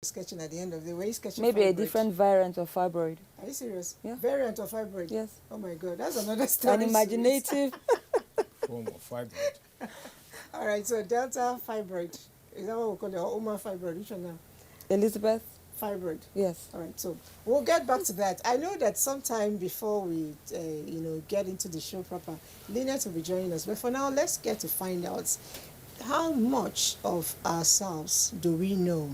sketching at the end of the way. Sketching Maybe fibroid. a different variant of fibroid. Are you serious? Yeah. Variant of fibroid? Yes. Oh my God, that's another story. An imaginative form of fibroid. All right, so delta fibroid. Is that what we call it? Or Oma fibroid? Which one now? Elizabeth. Fibroid. Yes. All right, so we'll get back to that. I know that sometime before we, get into the show proper, Lynette will be joining us. But for now, let's get to find out how much of ourselves do we know?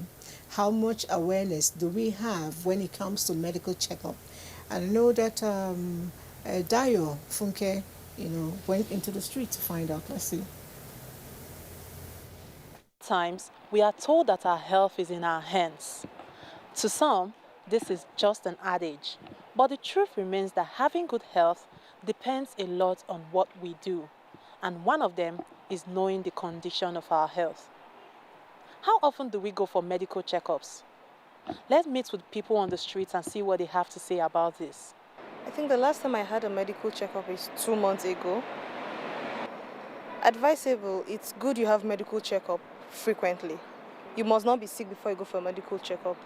How much awareness do we have when it comes to medical checkup? And I know that Dayo Funke, went into the street to find out. Let's see. Times we are told that our health is in our hands. To some, this is just an adage, but the truth remains that having good health depends a lot on what we do, and one of them is knowing the condition of our health. How often do we go for medical checkups? Let's meet with people on the streets and see what they have to say about this. I think the last time I had a medical checkup is 2 months ago. Advisable, it's good you have medical checkup frequently. You must not be sick before you go for a medical checkup.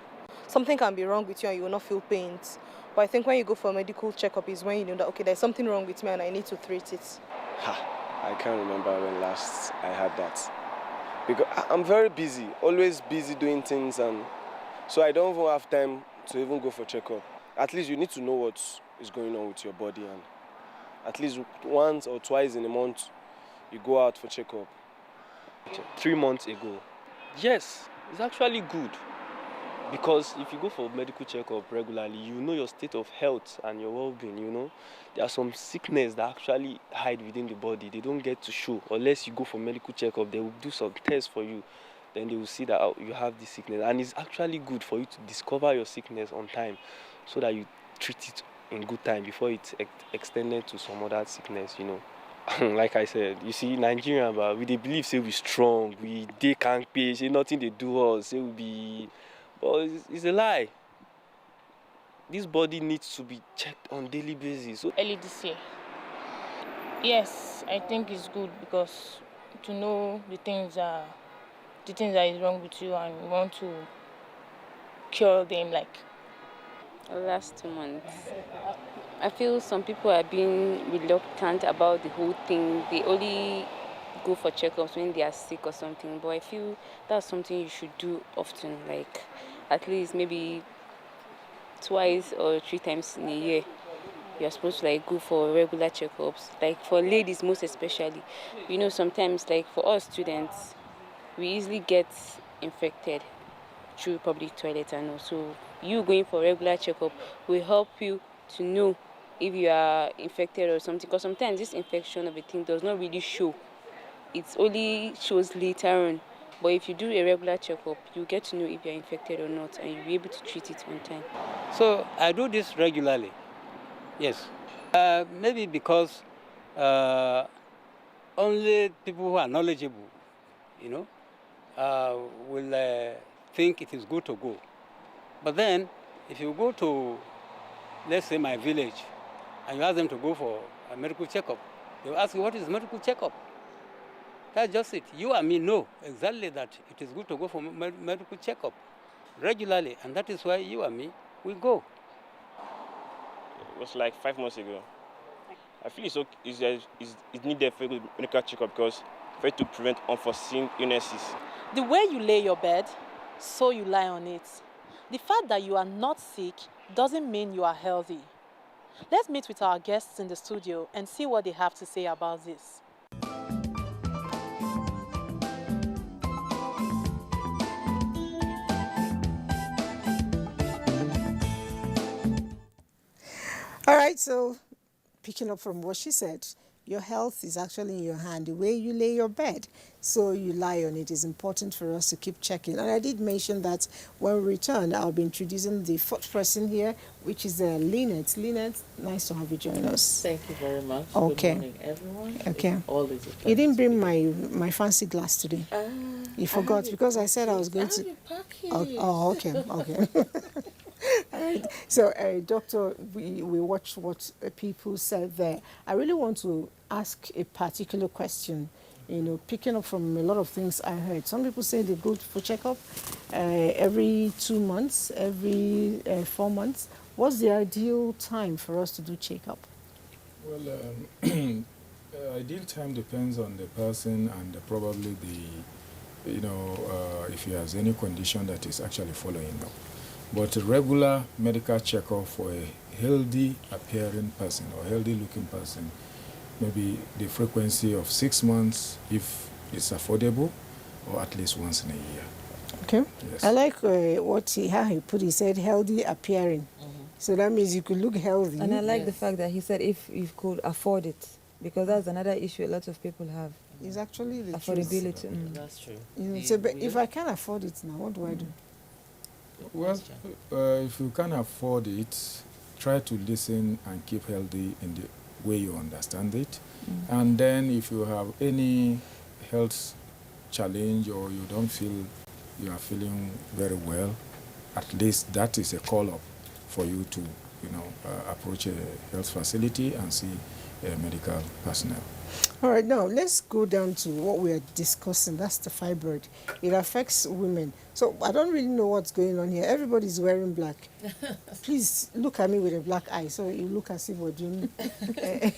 Something can be wrong with you and you will not feel pains. But I think when you go for a medical checkup is when you know that, okay, there's something wrong with me and I need to treat it. I can't remember when last I had that. Because I'm very busy, always busy doing things, and so I don't even have time to even go for checkup. At least you need to know what is going on with your body, and at least once or twice in a month you go out for checkup. 3 months ago. Yes, it's actually good. Because if you go for medical checkup regularly, you know your state of health and your well-being, There are some sickness that actually hide within the body. They don't get to show unless you go for medical checkup. They will do some tests for you. Then they will see that you have this sickness. And it's actually good for you to discover your sickness on time so that you treat it in good time before it's extended to some other sickness, Like I said, you see, Nigerian, but we they believe say we strong, they can't pay, say nothing they do us, say we be, but it's a lie. This body needs to be checked on daily basis. So early this year. Yes, I think it's good because to know the things that is wrong with you and you want to cure them last 2 months. I feel some people are being reluctant about the whole thing. They only go for checkups when they are sick or something. But I feel that's something you should do often, like at least maybe 2 or 3 times in a year. You're supposed to go for regular checkups. Like for ladies most especially. Sometimes for us students, we easily get infected through public toilet and all. So you going for regular checkup will help you to know if you are infected or something, because sometimes this infection of a thing does not really show. It only shows later on. But if you do a regular checkup, you get to know if you're infected or not, and you'll be able to treat it on time. So I do this regularly, yes. Maybe because only people who are knowledgeable, will think it is good to go. But then, if you go to, let's say, my village, and you ask them to go for a medical checkup, they will ask you, what is medical checkup? That's just it. You and me know exactly that it is good to go for medical checkup regularly, and that is why you and me will go. It was like 5 months ago. I feel it's needed for a medical checkup because for it to prevent unforeseen illnesses. The way you lay your bed, so you lie on it. The fact that you are not sick doesn't mean you are healthy. Let's meet with our guests in the studio and see what they have to say about this. All right, so picking up from what she said, your health is actually in your hand. The way you lay your bed, so you lie on it, is important for us to keep checking. And I did mention that when we return, I'll be introducing the fourth person here, which is Lynette. Lynette, nice to have you join us. Thank you very much. Okay. Good morning, everyone. Okay. It's always a pleasure. You didn't bring my fancy glass today. You forgot because I said I was going to. Oh, okay, okay. All right. So, Doctor, we watched what people said there. I really want to ask a particular question. picking up from a lot of things I heard. Some people say they go for checkup every 2 months, every 4 months. What's the ideal time for us to do checkup? Well, ideal time depends on the person and probably if he has any condition that is actually following up. But a regular medical checkup for a healthy appearing person or healthy looking person, maybe the frequency of 6 months if it's affordable, or at least once in a year. Okay. Yes. I like how he put it. He said healthy appearing. So that means you could look healthy. And I like the fact that he said if you could afford it, because that's another issue a lot of people have. It's actually the affordability. truth. That's true. So, but if I can't afford it now, what do I do? Well, if you can afford it, try to listen and keep healthy in the way you understand it. And then if you have any health challenge or you don't feel you are feeling very well, at least that is a call-up for you to, approach a health facility and see a medical personnel. All right, now let's go down to what we are discussing. That's the fibroid. It affects women. So I don't really know what's going on here. Everybody's wearing black. Please look at me with a black eye so you look as if we're doing I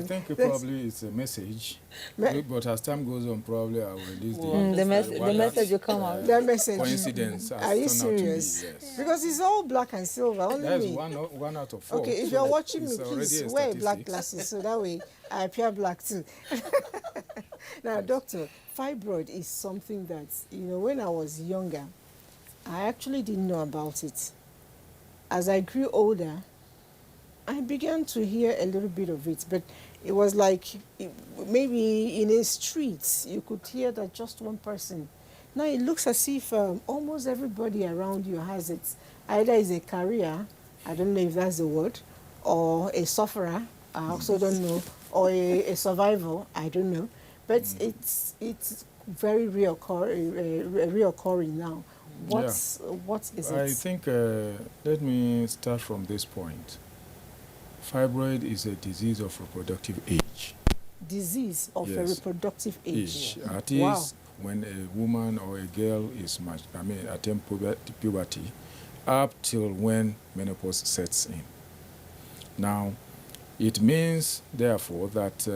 think probably it's a message. But as time goes on, probably I will release the message will come out. That message. Coincidence. Are you serious? Yes. Because it's all black and silver. Only That's me. one out of 4. Okay, if you're watching me, It's already please a wear black statistics. glasses so that way I appear black too. Now, doctor, fibroid is something that, when I was younger, I actually didn't know about it. As I grew older, I began to hear a little bit of it, but it was like maybe in a street, you could hear that just one person. Now it looks as if almost everybody around you has it. Either is a carrier, I don't know if that's the word, or a sufferer, I also don't know, or a survivor, I don't know. But it's very reoccurring now. What is it? I think, let me start from this point. Fibroid is a disease of reproductive age. Disease of a reproductive age. That is when a woman or a girl is attain puberty up till when menopause sets in. Now, it means, therefore, that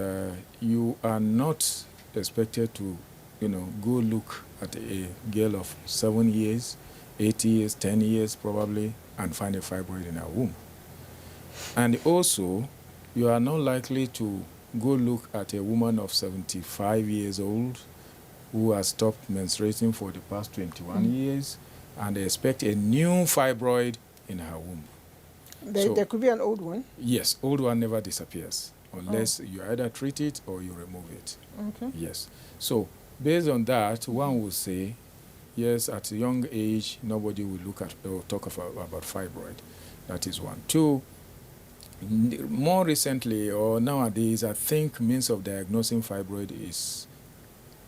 you are not expected to, go look at a girl of 7 years, 8 years, 10 years probably, and find a fibroid in her womb. And also, you are not likely to go look at a woman of 75 years old who has stopped menstruating for the past 21 years and expect a new fibroid in her womb. There could be an old one? Yes, old one never disappears unless you either treat it or you remove it. Okay. Yes. So based on that, one would say, yes, at a young age, nobody will look at or talk about fibroid. That is one. Two, more recently or nowadays, I think means of diagnosing fibroid is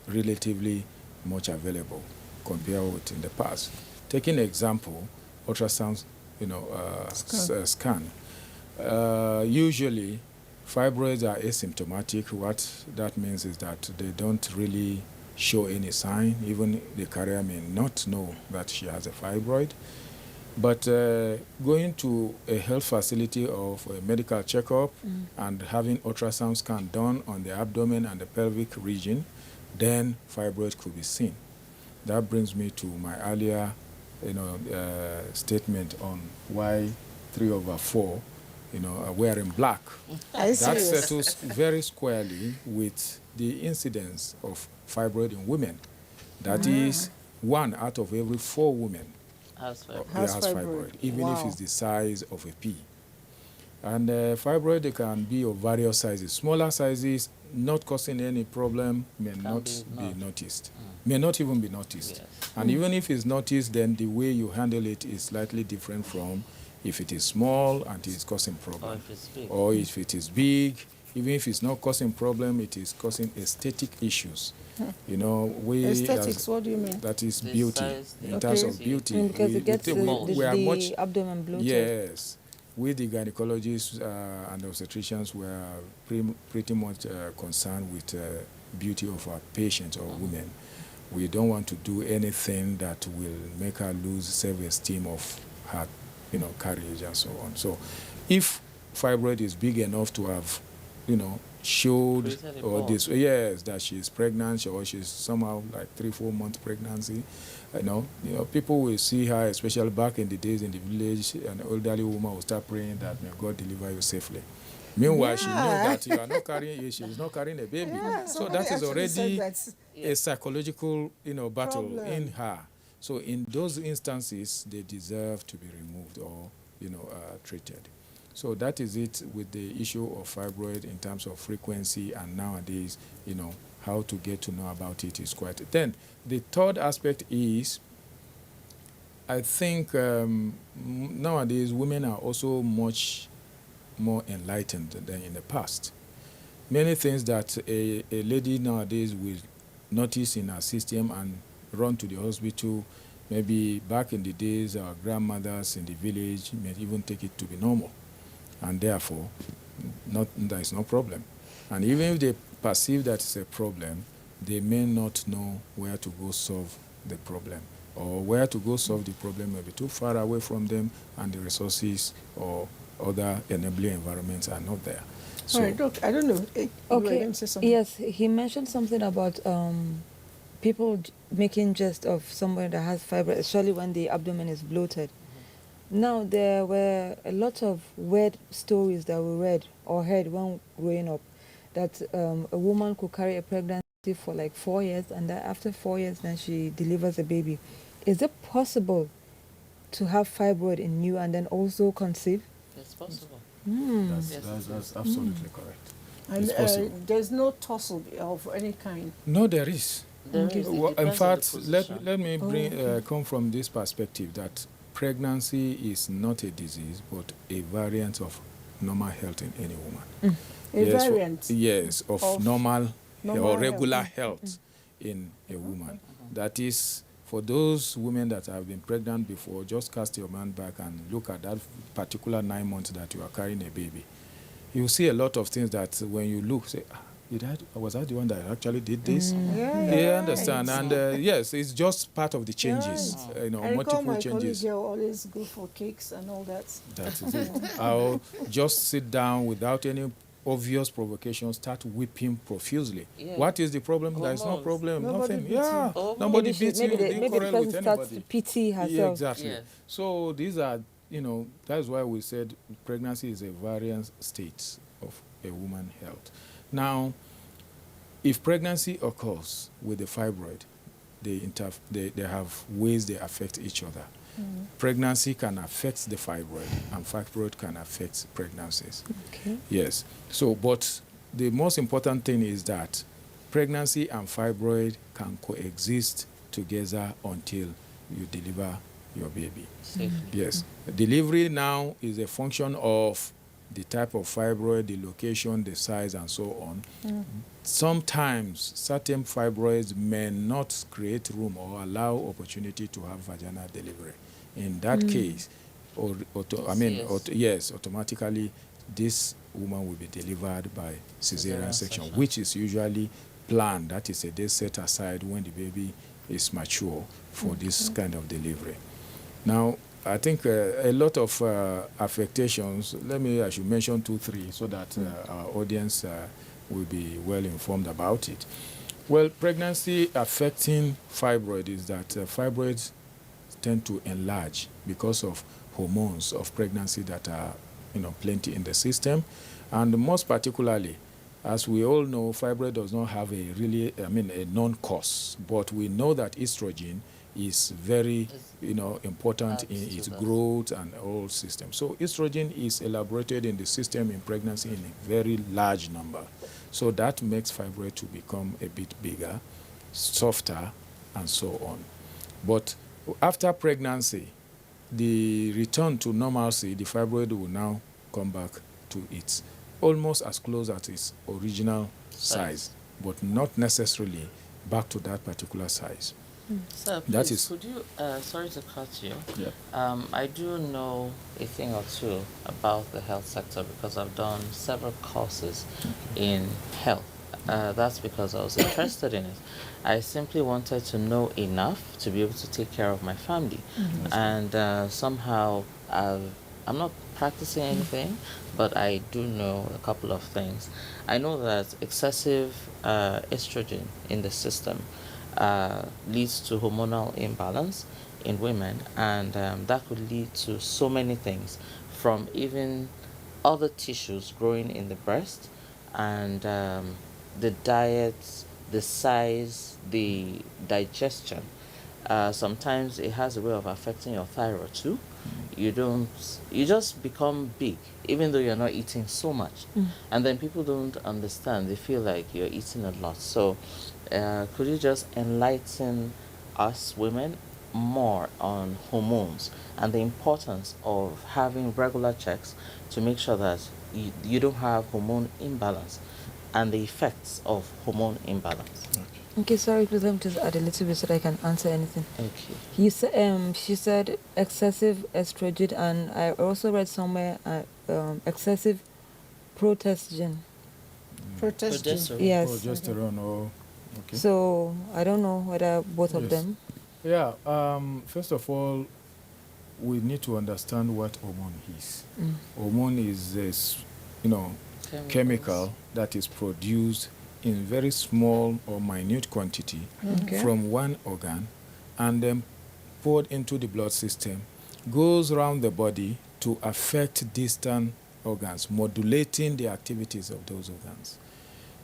relatively much available compared with in the past. Taking an example, ultrasound, scan. Usually, fibroids are asymptomatic. What that means is that they don't really show any sign. Even the carrier may not know that she has a fibroid. But going to a health facility or for a medical checkup and having ultrasound scan done on the abdomen and the pelvic region, then fibroid could be seen. That brings me to my earlier statement on why 3/4 are wearing black. That settles very squarely with the incidence of fibroid in women. That is 1 out of every 4 women has fibroid, even if it's the size of a pea. And fibroid can be of various sizes. Smaller sizes, not causing any problem, may not be noticed. May not even be noticed. Yes. And even if it's noticed, then the way you handle it is slightly different from if it is small and it is causing problem. Or if it's big. Or if it is big, even if it's not causing problem, it is causing aesthetic issues. Aesthetics, what do you mean? That is beauty, in terms of beauty. Because it gets the abdomen bloated. Yes. We, the gynecologists and obstetricians, were pretty much concerned with beauty of our patients or women. We don't want to do anything that will make her lose self-esteem of her, carriage and so on. So if fibroid is big enough to have, showed or this, yes, that she's pregnant or she's somehow like 3-4 month pregnancy, people will see her, especially back in the days in the village, an elderly woman will start praying that may God deliver you safely. Meanwhile, she knows that you are not carrying, she's not carrying a baby. So that is already a psychological, battle problem in her. So in those instances, they deserve to be removed or, treated. So that is it with the issue of fibroid in terms of frequency, and nowadays, how to get to know about it is quite. Then the third aspect is, I think nowadays women are also much more enlightened than in the past. Many things that a lady nowadays will notice in her system and run to the hospital, maybe back in the days our grandmothers in the village may even take it to be normal, and therefore there is no problem. And even if they perceive that it's a problem, they may not know where to go solve the problem, or where to go solve the problem may be too far away from them, and the resources or other enabling environments are not there. So, all right, Doc, I don't know. Okay. Yes, he mentioned something about people making jest of someone that has fibroid, especially when the abdomen is bloated. Now, there were a lot of weird stories that we read or heard when growing up, that a woman could carry a pregnancy for like 4 years, and that after 4 years, then she delivers a baby. Is it possible to have fibroid in you and then also conceive? It's possible. That's absolutely correct. And it's possible. There's no tussle of any kind. No, there is. There is. Well, in fact, let me come from this perspective that pregnancy is not a disease, but a variant of normal health in any woman. Variant? Yes, of normal or regular health, health in a woman. That is, for those women that have been pregnant before, just cast your mind back and look at that particular 9 months that you are carrying a baby. You see a lot of things that when you look, say, was I the one that actually did this? Yeah, understand. And yes, it's just part of the changes, multiple changes. My colleague always go for cakes and all that. That is it. I'll just sit down without any obvious provocation, start weeping profusely. Yeah. What is the problem? There is no problem. Nothing. Yeah. Nobody beats you. Maybe the person starts to pity herself. Yeah, exactly. Yeah. So these are, that's why we said pregnancy is a variant state of a woman's health. Now, if pregnancy occurs with the fibroid, they have ways they affect each other. Pregnancy can affect the fibroid, and fibroid can affect pregnancies. Okay. Yes. So, but the most important thing is that pregnancy and fibroid can coexist together until you deliver your baby. Yes. Delivery now is a function of the type of fibroid, the location, the size, and so on. Sometimes certain fibroids may not create room or allow opportunity to have vaginal delivery. In that case, automatically this woman will be delivered by cesarean section, which is usually planned. That is a day set aside when the baby is mature for this kind of delivery. Now, I think a lot of affectations, I should mention 2-3 so that our audience will be well informed about it. Well, pregnancy affecting fibroid is that fibroids tend to enlarge because of hormones of pregnancy that are plenty in the system. And most particularly, as we all know, fibroid does not have a known cause, but we know that estrogen is very important in its growth and all systems. So estrogen is elaborated in the system in pregnancy in a very large number. So that makes fibroid to become a bit bigger, softer, and so on. But after pregnancy, the return to normalcy, the fibroid will now come back to its almost as close as its original size, but not necessarily back to that particular size. Sir, please, could you, sorry to cut you. Yeah. I do know a thing or two about the health sector because I've done several courses in health That's because I was interested in it. I simply wanted to know enough to be able to take care of my family. And somehow I'm not practicing anything, but I do know a couple of things. I know that excessive estrogen in the system leads to hormonal imbalance in women, and that could lead to so many things, from even other tissues growing in the breast, and the diet, the size, the digestion. Sometimes it has a way of affecting your thyroid too. You don't, you just become big, even though you're not eating so much. And then people don't understand. They feel like you're eating a lot. So, could you just enlighten us women more on hormones and the importance of having regular checks to make sure that you don't have hormone imbalance and the effects of hormone imbalance? Okay, sorry, please let me just add a little bit so that I can answer anything. Okay. She said excessive estrogen, and I also read somewhere excessive progesterone. Progesterone. Yes. Progesterone, okay. So I don't know whether both of them. Yeah. First of all, we need to understand what hormone is. Hormone is this, chemical that is produced in very small or minute quantity from one organ, and then poured into the blood system, goes around the body to affect distant organs, modulating the activities of those organs.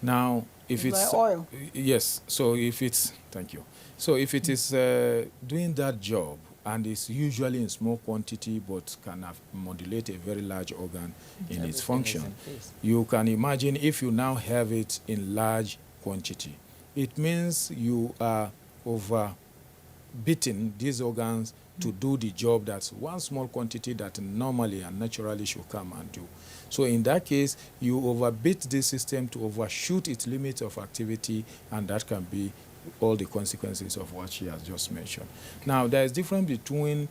Now, if it's like oil. Yes, so if it's thank you. So if it is doing that job and is usually in small quantity but can modulate a very large organ in its function, you can imagine if you now have it in large quantity, it means you are overbeating these organs to do the job that's one small quantity that normally and naturally should come and do. So in that case, you overbeat the system to overshoot its limit of activity, and that can be all the consequences of what she has just mentioned. Now, there is difference between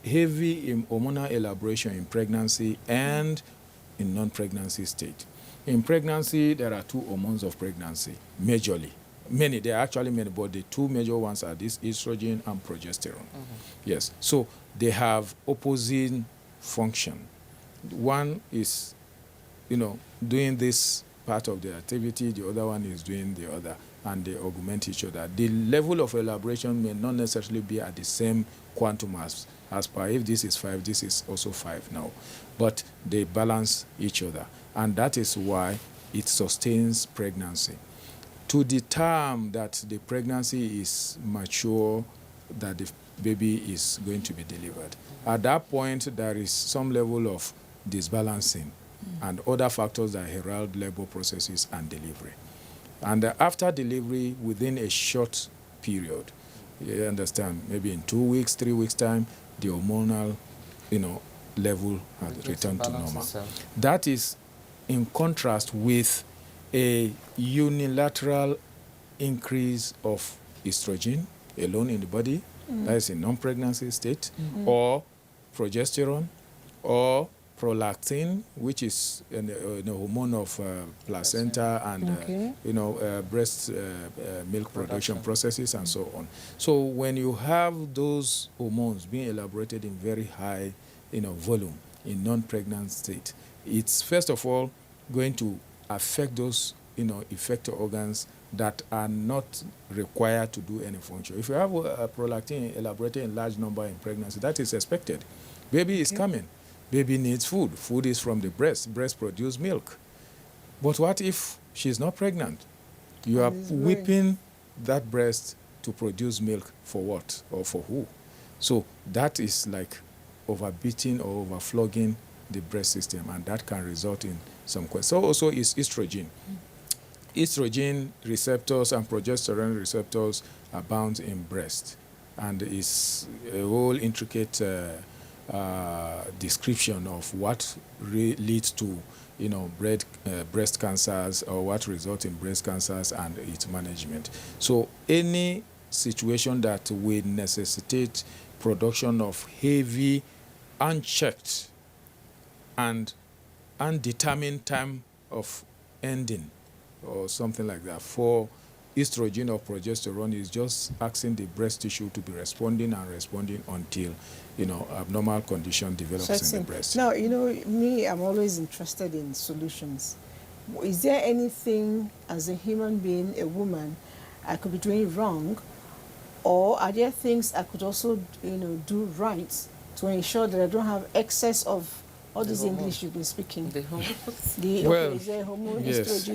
heavy hormonal elaboration in pregnancy and in non-pregnancy state. In pregnancy, there are two hormones of pregnancy, majorly. Many, there are actually many, but the two major ones are this estrogen and progesterone. Yes, so they have opposite function. One is, doing this part of the activity, the other one is doing the other, and they augment each other. The level of elaboration may not necessarily be at the same quantum as per if this is 5, this is also 5 now, but they balance each other, and that is why it sustains pregnancy. To the time that the pregnancy is mature, that the baby is going to be delivered. At that point, there is some level of disbalancing and other factors that herald labor processes and delivery. And after delivery, within a short period, you understand, maybe in 2 weeks, 3 weeks' time, the hormonal, level has returned to normal. That is in contrast with a unilateral increase of estrogen alone in the body, that is in non-pregnancy state, or progesterone, or prolactin, which is a hormone of placenta and breast milk production processes and so on. So when you have those hormones being elaborated in very high volume in non-pregnant state, it's first of all going to affect those effector organs that are not required to do any function. If you have a prolactin elaborated in large number in pregnancy, that is expected. Baby is coming. Baby needs food. Food is from the breast. Breast produce milk. But what if she's not pregnant? You are whipping that breast to produce milk for what or for who? So that is like overbeating or overflogging the breast system, and that can result in some questions. So also is estrogen. Estrogen receptors and progesterone receptors abound in breast, and is a whole intricate description of what leads to breast cancers, or what results in breast cancers and its management. So any situation that will necessitate production of heavy, unchecked, and undetermined time of ending or something like that. For estrogen or progesterone is just asking the breast tissue to be responding and responding until, abnormal condition develops in the breast. Now, me, I'm always interested in solutions. Is there anything as a human being, a woman, I could be doing wrong, or are there things I could also, do right to ensure that I don't have excess of all this English you've been speaking? The hormones. Is there hormone, yes.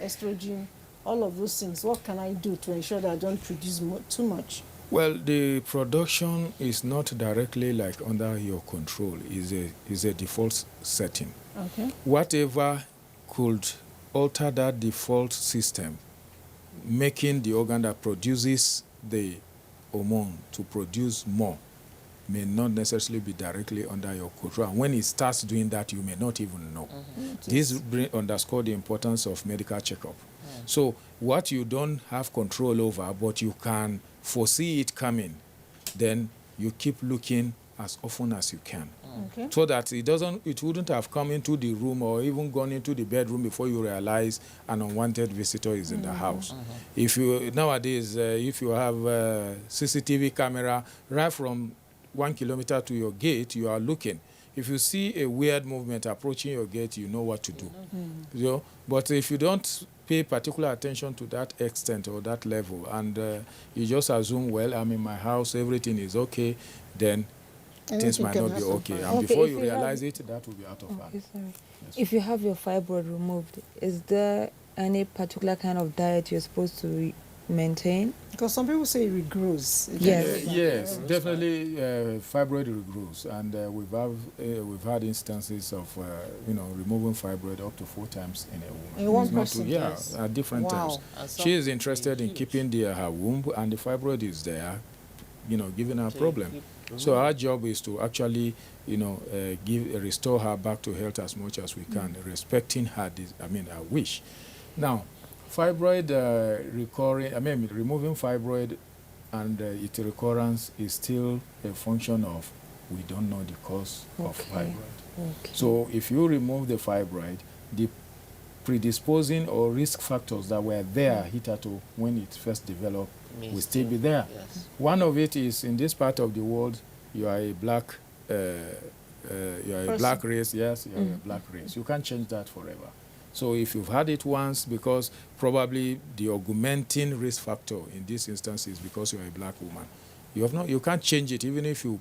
estrogen, all of those things? What can I do to ensure that I don't produce too much? Well, the production is not directly like under your control. Is a default setting. Okay. Whatever could alter that default system, making the organ that produces the hormone to produce more, may not necessarily be directly under your control. And when it starts doing that, you may not even know. This underscores the importance of medical checkup. So what you don't have control over, but you can foresee it coming, then you keep looking as often as you can. Okay. So that it wouldn't have come into the room or even gone into the bedroom before you realize an unwanted visitor is in the house. If you nowadays, if you have a CCTV camera right from 1 kilometer to your gate, you are looking. If you see a weird movement approaching your gate, you know what to do. But if you don't pay particular attention to that extent or that level, and you just assume, well, I'm in my house, everything is okay, then things might not be okay. And before you realize it, that will be out of hand. Sorry. Yes. If you have your fibroid removed, is there any particular kind of diet you're supposed to maintain? Because some people say it regrows. Yes. Yes, definitely fibroid regrows, and we've had instances of removing fibroid up to 4 times in a woman. In one It's not person? yes, at different times. She is interested in keeping her womb, and the fibroid is there, giving her a problem. So our job is to actually, restore her back to health as much as we can, respecting her wish. Now, fibroid removing fibroid and its recurrence is still a function of we don't know the cause of fibroid. Okay. So if you remove the fibroid, the predisposing or risk factors that were there hitherto when it first developed will still be there. Yes. One of it is in this part of the world, you are a black black race. Yes, you are a black race. You can't change that forever. So if you've had it once, because probably the augmenting risk factor in this instance is because you are a black woman, you can't change it. Even if you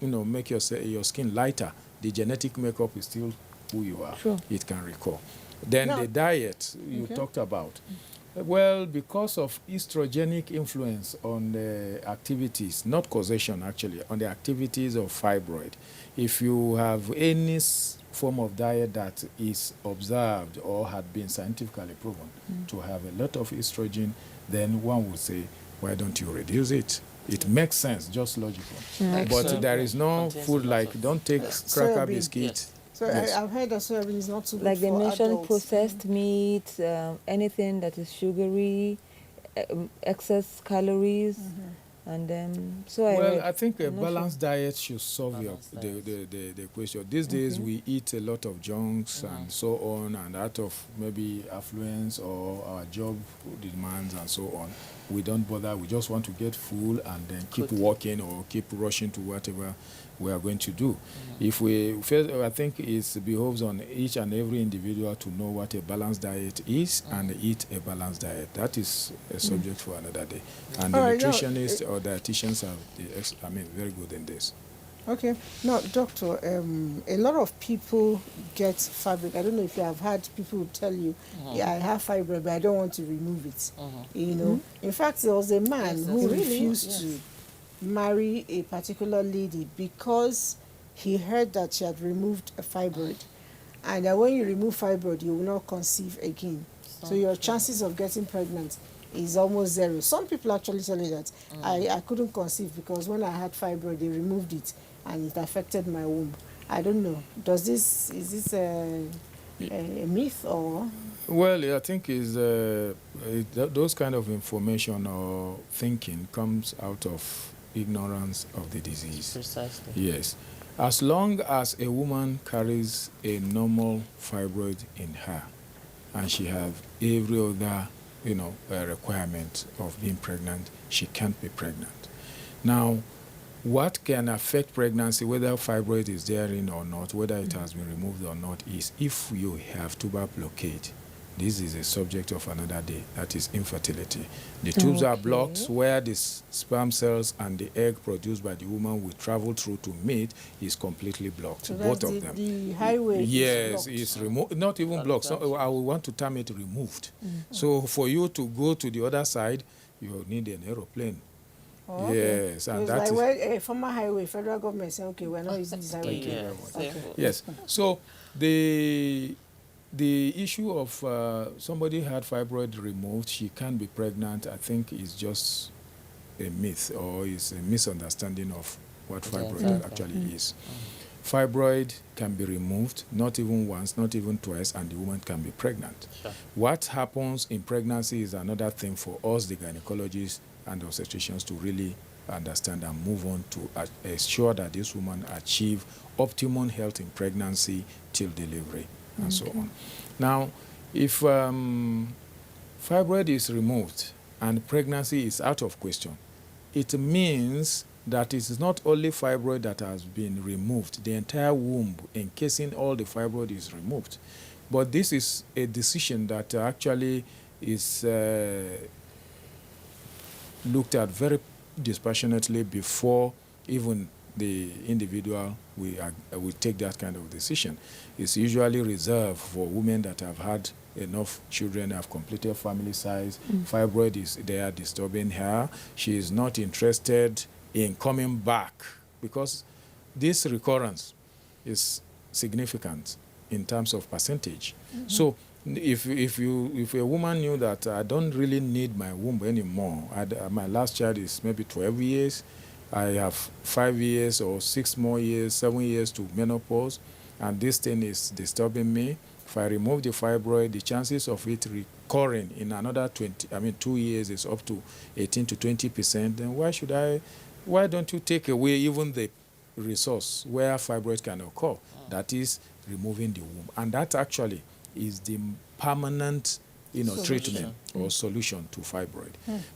make your skin lighter, the genetic makeup is still who you are. Sure. It can recur. Then the diet you talked about. Well, because of estrogenic influence on the activities, not causation actually, on the activities of fibroid, if you have any form of diet that is observed or had been scientifically proven to have a lot of estrogen, then one would say, why don't you reduce it? It makes sense, just logical. But there is no food like, don't take cracker biscuit. So I've heard that soybean is not too good Like they for mentioned, adults. processed meat, anything that is sugary, excess calories, and I think a balanced diet should solve the question. These days we eat a lot of junks and so on, and out of maybe affluence or our job demands and so on, we don't bother. We just want to get full and then keep walking or keep rushing to whatever we are going to do. If we first, I think it behoves on each and every individual to know what a balanced diet is and eat a balanced diet. That is a subject for another day. And the nutritionists or dietitians are very good in this. Okay. Now, doctor, a lot of people get fibroid. I don't know if you have had people tell you, yeah, I have fibroid, but I don't want to remove it. In fact, there was a man who refused to marry a particular lady because he heard that she had removed a fibroid, and that when you remove fibroid, you will not conceive again. So your chances of getting pregnant is almost zero. Some people actually tell me that I couldn't conceive because when I had fibroid, they removed it and it affected my womb. I don't know. Is this a myth or? Well, I think those kind of information or thinking comes out of ignorance of the disease. Precisely. Yes. As long as a woman carries a normal fibroid in her, and she have every other, requirement of being pregnant, she can't be pregnant. Now, what can affect pregnancy, whether fibroid is therein or not, whether it has been removed or not, is if you have tubal blockade. This is a subject of another day. That is infertility. The tubes are blocked where the sperm cells and the egg produced by the woman will travel through to meet is completely blocked. So both that's of them. The highway yes, is it's removed. Not even blocked. So I will want to term it removed. So for you to go to the other side, you need an aeroplane. Oh, okay. Yes, So and it's that like is where a former highway, federal government say, okay, we're not using this highway. Thank you very much. Okay. Yes. So the issue of somebody had fibroid removed, she can't be pregnant, I think is just a myth or is a misunderstanding of what fibroid actually is. Fibroid can be removed, not even once, not even twice, and the woman can be pregnant. Sure. What happens in pregnancy is another thing for us, the gynecologists and the obstetricians, to really understand and move on to ensure that this woman achieve optimum health in pregnancy till delivery and so on. Now, if fibroid is removed and pregnancy is out of question, it means that it is not only fibroid that has been removed, the entire womb encasing all the fibroid is removed. But this is a decision that actually is looked at very dispassionately before even the individual will take that kind of decision. It's usually reserved for women that have had enough children, have completed family size. Fibroid is there disturbing her. She is not interested in coming back because this recurrence is significant in terms of percentage. So if a woman knew that I don't really need my womb anymore, my last child is maybe 12 years, I have 5 years or 6 more years, 7 years to menopause, and this thing is disturbing me. If I remove the fibroid, the chances of it recurring in another 2 years is up to 18 to 20%. Then why don't you take away even the resource where fibroid can occur? That is removing the womb. And that actually is the permanent treatment or solution to fibroid.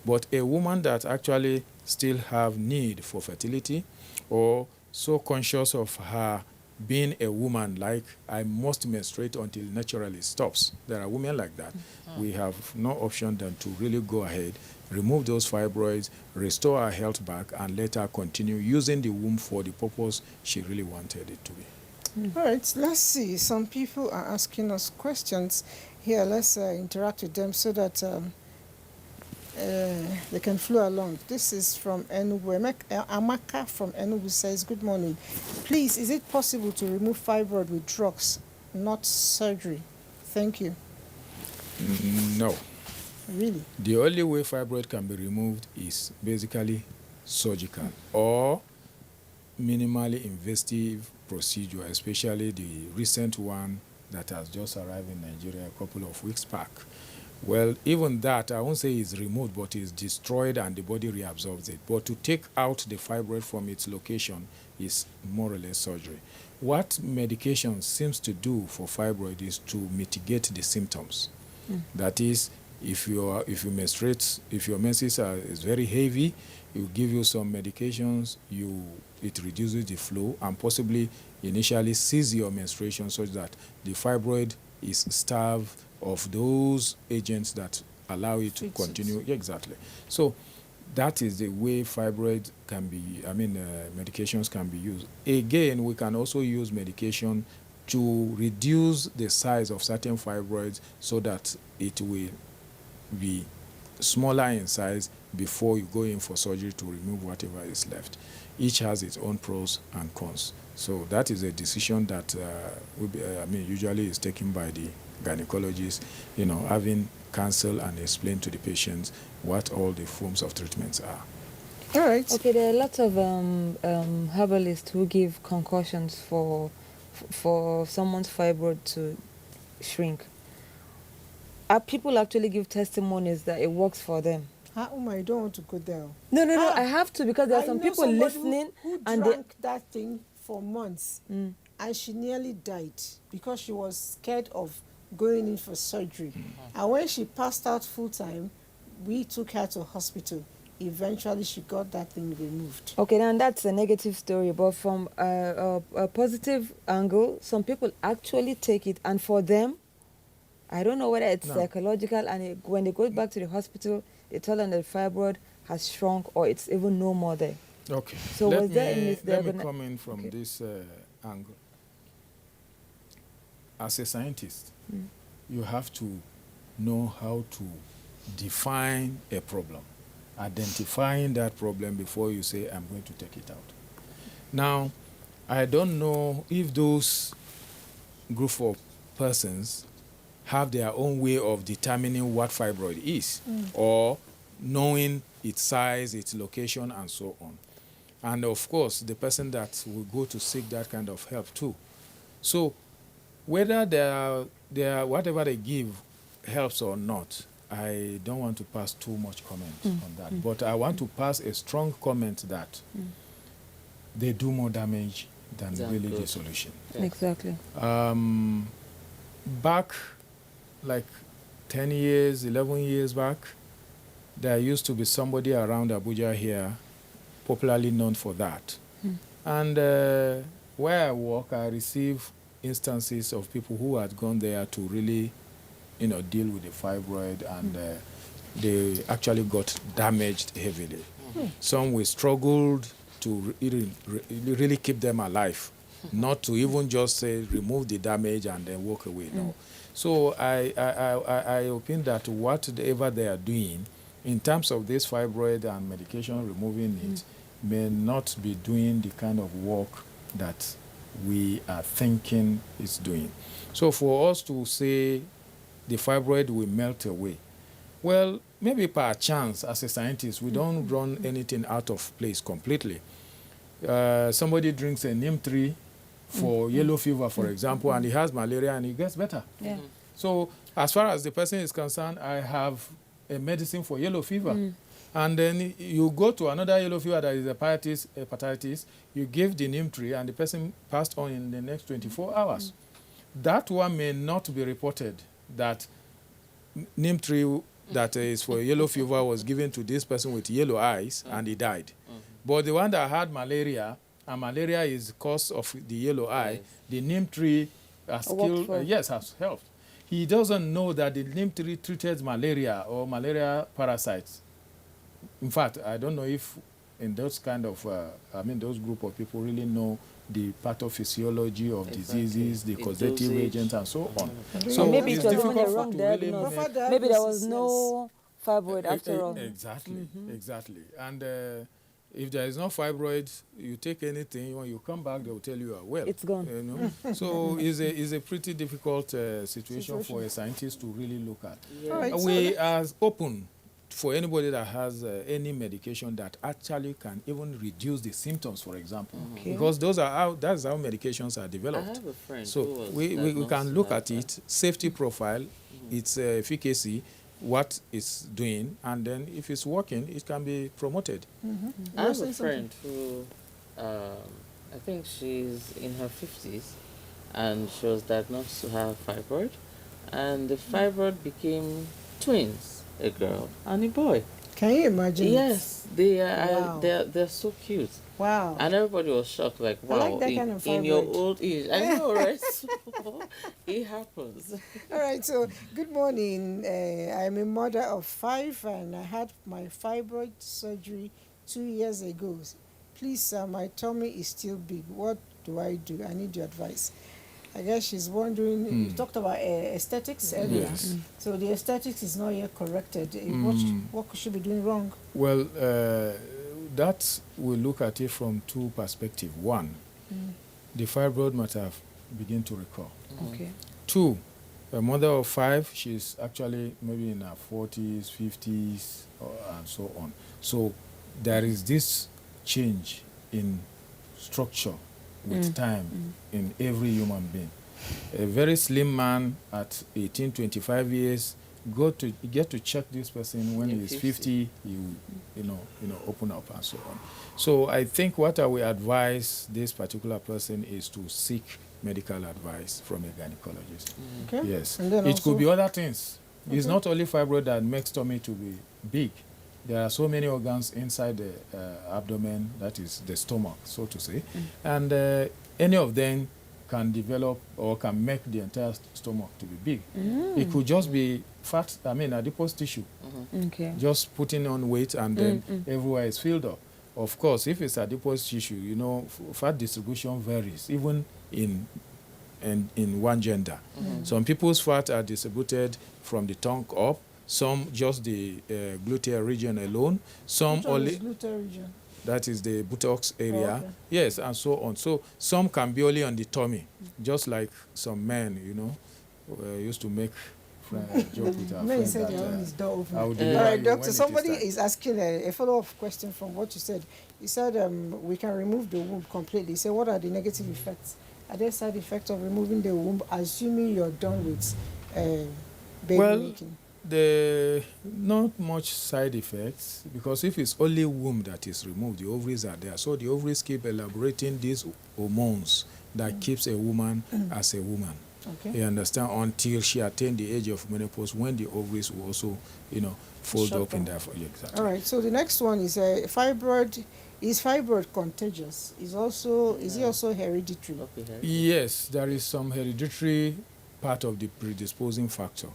But a woman that actually still have need for fertility or so conscious of her being a woman, like I must menstruate until naturally stops. There are women like that. We have no option than to really go ahead, remove those fibroids, restore her health back, and let her continue using the womb for the purpose she really wanted it to be. All right, let's see. Some people are asking us questions here. Let's interact with them so that they can flow along. This is from Enugu. Amaka from Enugu says, good morning. Please, is it possible to remove fibroid with drugs, not surgery? Thank you. No. Really? The only way fibroid can be removed is basically surgical or minimally invasive procedure, especially the recent one that has just arrived in Nigeria a couple of weeks back. Well, even that, I won't say is removed, but is destroyed and the body reabsorbs it. But to take out the fibroid from its location is more or less surgery. What medication seems to do for fibroid is to mitigate the symptoms. That is, if you menstruate, if your menses is very heavy, it will give you some medications, it reduces the flow and possibly initially cease your menstruation such that the fibroid is starved of those agents that allow it to continue. Exactly. So that is the way fibroid can be, medications can be used. Again, we can also use medication to reduce the size of certain fibroids so that it will be smaller in size before you go in for surgery to remove whatever is left. Each has its own pros and cons. So that is a decision that usually is taken by the gynecologist, having counsel and explain to the patients what all the forms of treatments are. All right. Okay, there are lots of herbalists who give concussions for someone's fibroid to shrink. People actually give testimonies that it works for them. I don't want to go there. No, I have to, because there are some people listening who and drank that thing for months and she nearly died because she was scared of going in for surgery. And when she passed out full time, we took her to hospital. Eventually, she got that thing removed. Okay, now that's a negative story, but from a positive angle, some people actually take it, and for them, I don't know whether it's No. psychological, and when they go back to the hospital, they tell them that the fibroid has shrunk or it's even no more there. Okay. So let was there a me misdiagnosis? come in from this angle. As a scientist, you have to know how to define a problem, identifying that problem before you say, I'm going to take it out. Now, I don't know if those group of persons have their own way of determining what fibroid is, or knowing its size, its location, and so on. And of course, the person that will go to seek that kind of help too. So whether they are whatever they give helps or not, I don't want to pass too much comment on that. But I want to pass a strong comment that they do more damage than really the solution. Yes. Exactly. Back like 10 years, 11 years back, there used to be somebody around Abuja here, popularly known for that. And where I work, I receive instances of people who had gone there to really, deal with the fibroid, and they actually got damaged heavily. Some we struggled to really keep them alive, not to even just say remove the damage and then walk away. No. So I opine that whatever they are doing in terms of this fibroid and medication removing it may not be doing the kind of work that we are thinking it's doing. So for us to say the fibroid will melt away, well, maybe per chance as a scientist, we don't run anything out of place completely. Somebody drinks a neem tree for yellow fever, for example, and he has malaria and he gets better. Yeah. So as far as the person is concerned, I have a medicine for yellow fever. And then you go to another yellow fever that is hepatitis, you give the neem tree, and the person passed on in the next 24 hours. That one may not be reported that neem tree that is for yellow fever was given to this person with yellow eyes and he died. But the one that had malaria, and malaria is the cause of the yellow eye, the neem tree has killed, has helped. He doesn't know that the neem tree treated malaria or malaria parasites. In fact, I don't know if in those kind of, those group of people really know the pathophysiology of diseases, the causative agents, and so on. So maybe it was even the difficult wrong to really diagnosis. make- Maybe there was no fibroid after all. Exactly. And if there is no fibroid, you take anything, when you come back, they will tell you are well. It's gone. So it's a pretty difficult situation for a scientist to really look at. Yeah. All right, We are open for anybody that has any medication that actually can even reduce the symptoms, for example, because that's how medications are developed. I have a friend So who was we diagnosed can look like at it, safety profile, its efficacy, what it's doing, and then if it's working, it can be promoted. I have a friend who, I think she's in her 50s, and she was diagnosed to have fibroid, and the fibroid became twins, a girl and a boy. Can you imagine? Yes, they are. Wow. They're so cute. Wow. And everybody was shocked, like, wow, I like that kind of in your fibroid. old age. I know, right? So, it happens. All right, so good morning. I'm a mother of 5 and I had my fibroid surgery 2 years ago. Please, my tummy is still big. What do I do? I need your advice. I guess she's wondering, you talked about aesthetics earlier. Yes. So the aesthetics is not yet corrected. What could she be doing wrong? Well, that we look at it from two perspectives. One, the fibroid might have begun to recur. Okay. 2, a mother of 5, she's actually maybe in her 40s, 50s, and so on. So there is this change in structure with time in every human being. A very slim man at 18, 25 years get to check this person when Yeah, he's 50. 50, you know, open up and so on. So I think what I will advise this particular person is to seek medical advice from a gynecologist. Okay. Yes. And then It also, could be other things. It's Okay. not only fibroid that makes tummy to be big. There are so many organs inside the abdomen, that is the stomach, so to say. And any of them can develop or can make the entire stomach to be big. It could just be fat, adipose tissue, Okay. just putting on weight and then everywhere is filled up. Of course, if it's adipose tissue, you know, fat distribution varies, even in one gender. Some people's fat are distributed from the tongue up, some just the gluteal region alone, some which one only, is gluteal region? that is the buttocks area. okay. Yes, and so on. So some can be only on the tummy, just like some men, you know, used to make joke with our Men friend said that your own is door open. I will All deliver right, you doctor, when it somebody time. is asking a follow-up question from what you said. You said we can remove the womb completely. So what are the negative effects? Are there side effects of removing the womb, assuming you're done with baby Well, making? The not much side effects, because if it's only womb that is removed, the ovaries are there. So the ovaries keep elaborating these hormones that keeps a woman as a woman. Okay. You understand? Until she attained the age of menopause, when the ovaries will also, you know, fold Shut up in down. there. Exactly. All right. So the next one is fibroid. Is fibroid contagious? Is it also hereditary? Yes, there is some hereditary part of the predisposing factor.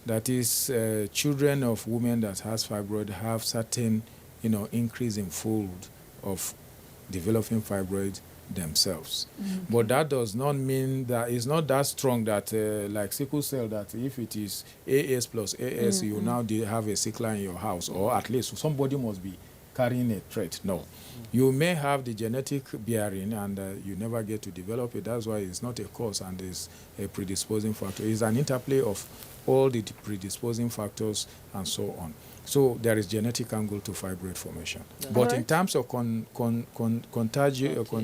That is, children of women that has fibroid have certain, you know, increase in fold of developing fibroid themselves. But that does not mean that it's not that strong that, like sickle cell, that if it is AS plus AS, you now have a sickler in your house, or at least somebody must be carrying a trait. No. You may have the genetic bearing and you never get to develop it. That's why it's not a cause and it's a predisposing factor. It's an interplay of all the predisposing factors and so on. So there is genetic angle to fibroid formation. But in terms of contagious,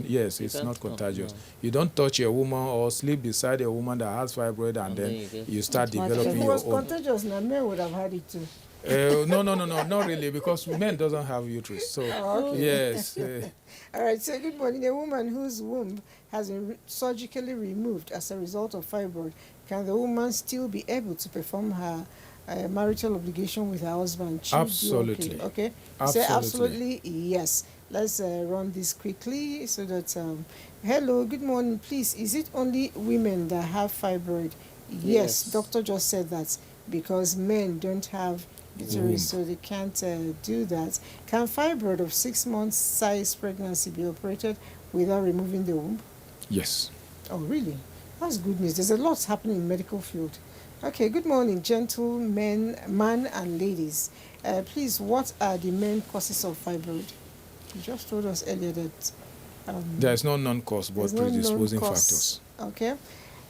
yes, it's not contagious. You don't touch a woman or sleep beside a woman that has fibroid and then you start developing If it your was own. contagious, now men would have had it too. No, not really, because men doesn't have uterus. So yes. All right. So good morning. A woman whose womb has been surgically removed as a result of fibroid, can the woman still be able to perform her marital obligation with her husband? Absolutely. Okay. Absolutely. Say absolutely yes. Let's run this quickly so that. Hello. Good morning. Please, is it only women that have fibroid? Yes. Doctor just said that because men don't have uterus, so they can't do that. Can fibroid of 6 months size pregnancy be operated without removing the womb? Yes. Oh, really? That's good news. There's a lot happening in medical field. Okay, good morning, gentlemen, man and ladies. Please, what are the main causes of fibroid? You just told us earlier that... there's no non-cause, but predisposing factors. Okay.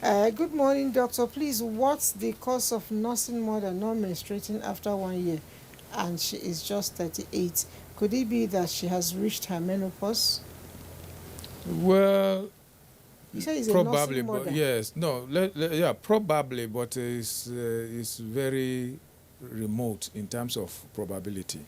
Good morning, doctor. Please, what's the cause of nursing mother not menstruating after 1 year and she is just 38? Could it be that she has reached her menopause? Well, You say it's probably, a nursing mother. but yes, no, yeah, probably, but it's very remote in terms of probability.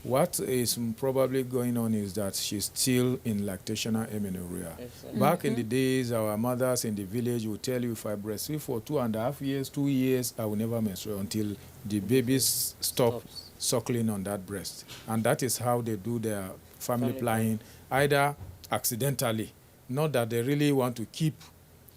What is probably going on is that she's still in lactational amenorrhea. Back in the days, our mothers in the village would tell you, if I breastfeed for 2.5 years, 2 years, I will never menstruate until the babies stop suckling on that breast. And that is how they do their family planning, either accidentally, not that they really want to keep,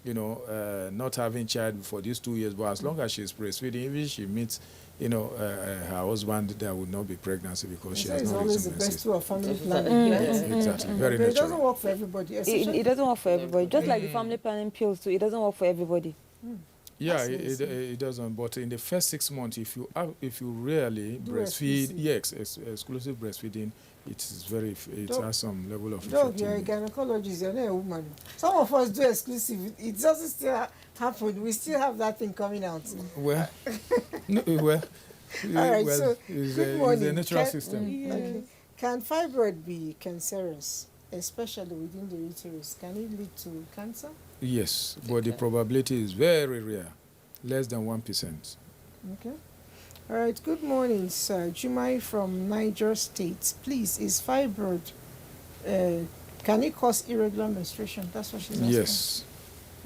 you know, not having child for these 2 years, but as long as she's breastfeeding, even if she meets, you know, her husband, there will not be pregnancy because she has It's not always reached the best way of family planning. Exactly. Very But it doesn't natural. work for everybody. It doesn't work for everybody. Just like the family planning pills too, it doesn't work for everybody. Yeah, it doesn't. But in the first 6 months, if you really breastfeed, exclusive breastfeeding, it has some level of Dog, effect. you're a gynecologist, you're not a woman. Some of us do exclusive. It doesn't still happen. We still have that thing coming out. Well, All right, so it's good a morning. natural system. Okay. Can fibroid be cancerous, especially within the uterus? Can it lead to cancer? Yes, but the probability is very rare, less than 1%. Okay. All right, good morning, sir. Jumai from Niger State. Please, is fibroid, uh, can it cause irregular menstruation? That's what she's asking. Yes.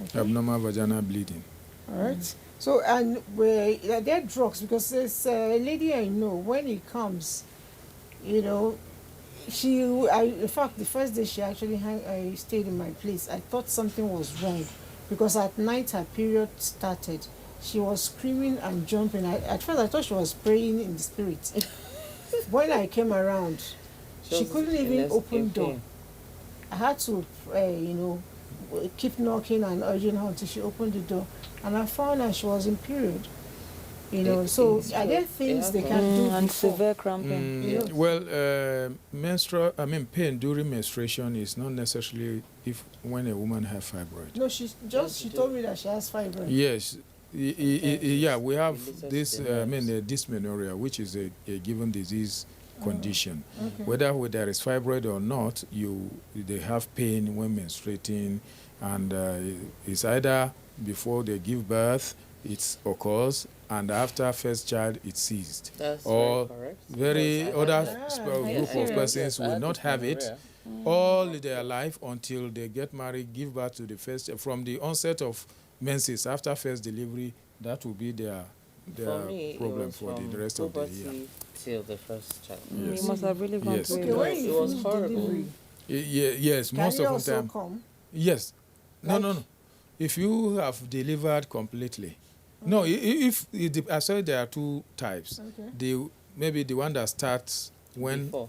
Okay. Abnormal vaginal bleeding. All right. So, and there are drugs, because there's a lady I know, when it comes, you know, in fact, the first day she actually stayed in my place, I thought something was wrong, because at night her period started. She was screaming and jumping. At first, I thought she was praying in the spirit. When I came around, she couldn't even open door. I had to, keep knocking and urging her until she opened the door. And I found out she was in period. So are there things they can do and before? severe cramping? Well, pain during menstruation is not necessarily when a woman has fibroid. No, she told me that she has fibroid. Yes. Yeah, we have this, dysmenorrhea, which is a given disease condition. Okay. Whether there is fibroid or not, they have pain when menstruating, and it's either before they give birth, it occurs, and after first child, it ceased. That's or very correct. other group of persons will not have it all their life until they get married, give birth to the first. From the onset of menses after first delivery, that will be their problem for the rest of the year. Till the first child. Yes. You must have really gone Yes. through Okay, it. when you It was finish horrible. delivery, Yes, can most you of the also time. come? Yes. Like- No. If you have delivered completely. No, if I said there are two types. Okay. Maybe the one that starts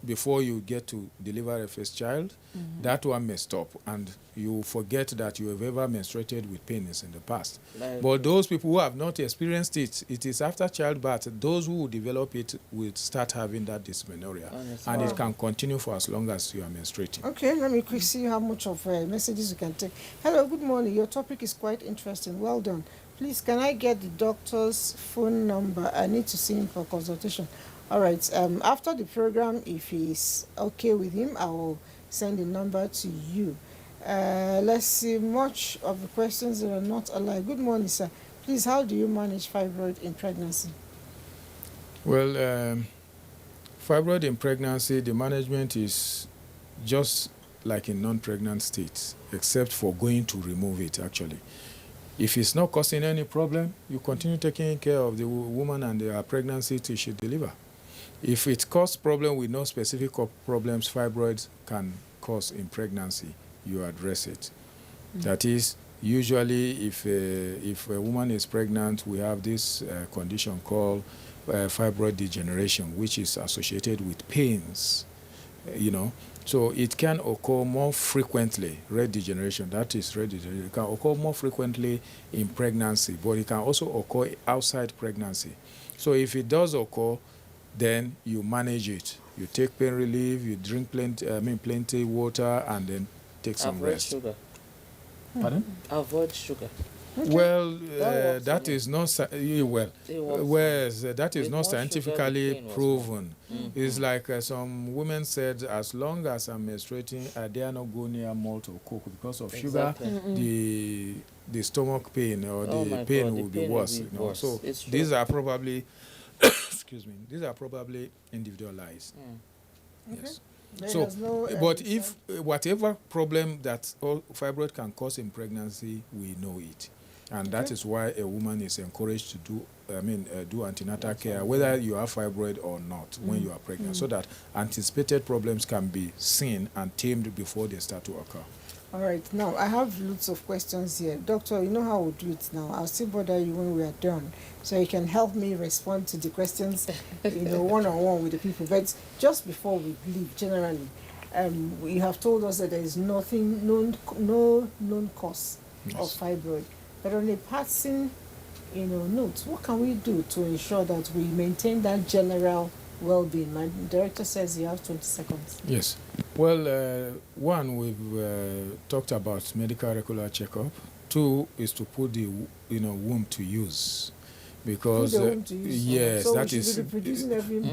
before you get to deliver a first child, that one may stop, and you forget that you have ever menstruated with pains in the past. But those people who have not experienced it, it is after childbirth, those who develop it will start having that dysmenorrhea, and it can continue for as long as you are menstruating. Okay, let me quickly see how much of messages you can take. Hello, good morning. Your topic is quite interesting. Well done. Please, can I get the doctor's phone number? I need to see him for consultation. All right. After the program, if he's okay with him, I will send the number to you. Let's see. Much of the questions that are not alike. Good morning, sir. Please, how do you manage fibroid in pregnancy? Well, fibroid in pregnancy, the management is just like in non-pregnant states, except for going to remove it, actually. If it's not causing any problem, you continue taking care of the woman and her pregnancy till she deliver. If it causes problem with no specific problems fibroids can cause in pregnancy, you address it. That is, usually if a woman is pregnant, we have this condition called fibroid degeneration, which is associated with pains, So it can occur more frequently, red degeneration, it can occur more frequently in pregnancy, but it can also occur outside pregnancy. So if it does occur, then you manage it. You take pain relief, you drink plenty water, and then take some rest. Avoid sugar. Pardon? Avoid sugar. Okay. Well, that is not that is not scientifically proven. It's like some women said, as long as I'm menstruating, I dare not go near malt or coke because of sugar. The stomach pain or the pain will be worse. So these are probably excuse me. These are probably individualized. Yes. So, but if whatever problem that fibroid can cause in pregnancy, we know it. And that is why a woman is encouraged to do antenatal care, whether you have fibroid or not, when you are pregnant, so that anticipated problems can be seen and tamed before they start to occur. All right. Now, I have lots of questions here. Doctor, you know how we'll do it now. I'll still bother you when we are done, so you can help me respond to the questions, one-on-one with the people. But just before we leave, generally, you have told us that there is no known cause of fibroid. But on a passing, note, what can we do to ensure that we maintain that general well-being? My director says you have 20 seconds. Yes. Well, one, we've talked about medical regular checkup. Two is to put the womb to use, because yes, so that is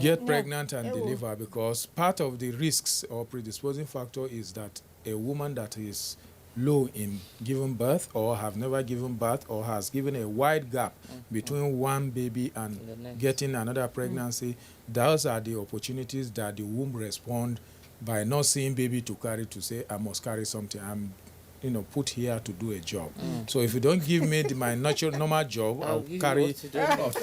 get month. pregnant and deliver, because part of the risks or predisposing factor is that a woman that is low in giving birth or have never given birth or has given a wide gap between one baby and getting another pregnancy, those are the opportunities that the womb respond by not seeing baby to carry to say, I must carry something. I'm put here to do a job. So if you don't give me my normal job, I'll carry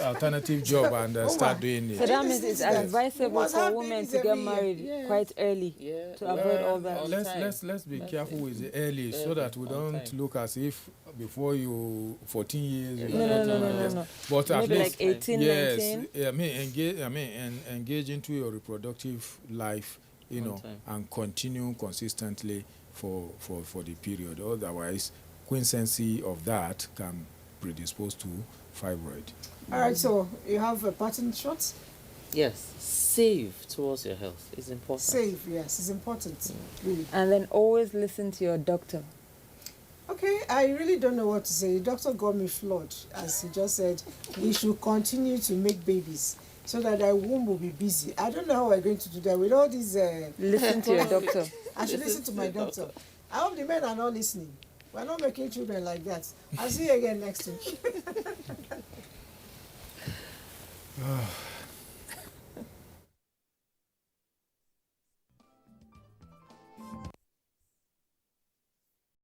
alternative job and start doing it. So that means it's advisable for women to get married quite early to avoid all that. Let's be careful with the early so that we don't look as if before you 14 years. No. But at maybe least like 18, yes, 19. engage into your reproductive life, and continue consistently for the period. Otherwise, quiescency of that can predispose to fibroid. All right, so you have a pattern shot? Yes, save towards your health is important. Save, yes, it's important. Really. And then always listen to your doctor. Okay, I really don't know what to say. The doctor got me floored, as he just said. We should continue to make babies so that our womb will be busy. I don't know how we're going to do that with all these... Listen to your doctor. I should listen to my doctor. I hope the men are not listening. We're not making children like that. I'll see you again next week.